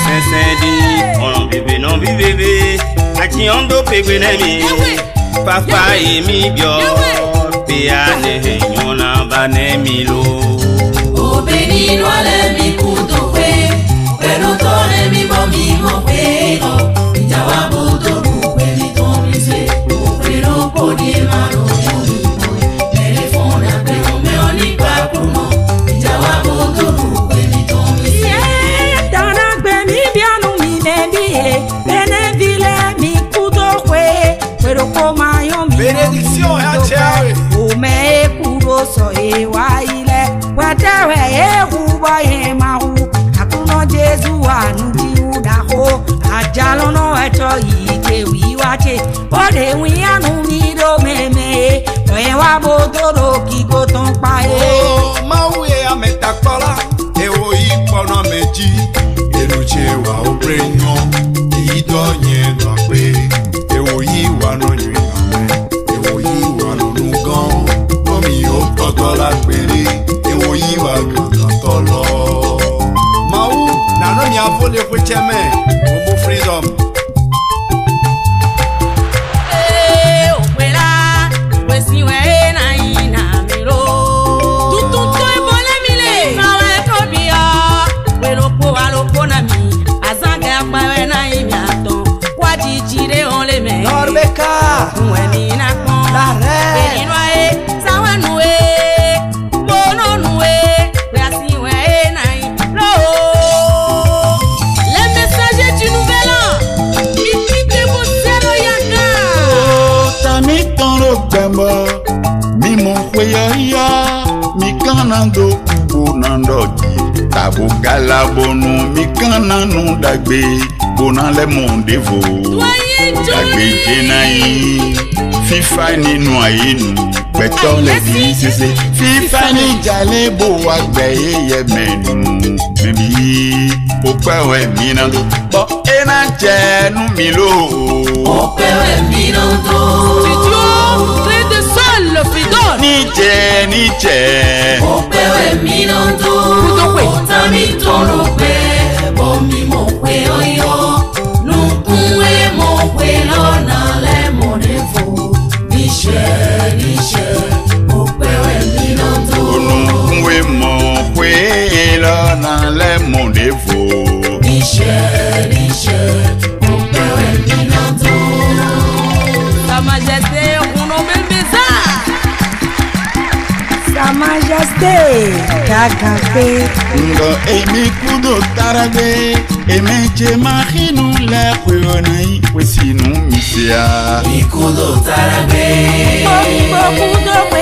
sensedi on bébé non bébé ati ondo pegbe nemi papa emi bio pe ane nyona banemi lo obeni no ale mi kudo pe pero tone mi bo mi mo pe no jawabu to ku pe ni to mi se pero podi mano telefona pe me oni pa kuno jawabu to ku pe ni to mi se dana gbe mi bianu mi nebi bene vile mi kudo kwe pero ko mayo mi benediction ya chawe o me kudo so e wa ile watawe e kubo e mahu akuno Jesu anu ti udaho ajalo no eto ike wiwache ode wi anu mi do meme e wa bodoro ki go ton pa e oh mawe ametakola ewo ipono meji eluche wa obrenyo idonye no pe ewo yi wa no yin ewo yi wa no nugan omi o totola pere ewo yi wa gan tolo mau na no mi avole kwecheme omo freedom Norbeka Wenina kon la reine Beninoe Sawanue Mononue Brasiwe nai Lo Les messagers du nouvel an Mikite Bosero Yanga Tami toro gbembo mi mo kweya mi kanando kunando ji tabu galabonu mi kananu dagbe bonale mondevo dagbe jenayi fifa nínú ayinu peto le bi sese fifa ni jale bo agbe ye menu bibi o pewe mi na bo ena jenu mi lo Opewe Minondo Dieu clé de sol fidon Niche Opewe Minondo Otami tono pe Bomi mo pe oyo Nukunwe mo pe lona le monevo Niche Opewe Minondo Onunwe mo kwe lo na le mondevo Niche Opewe Minondo Sa majesté on nomme bizarre Sa majesté Kakafe Ngo emi kudo taragbe emeche mahinu le kwonai kwesinu misia Ikudo tarabe Kudo kwe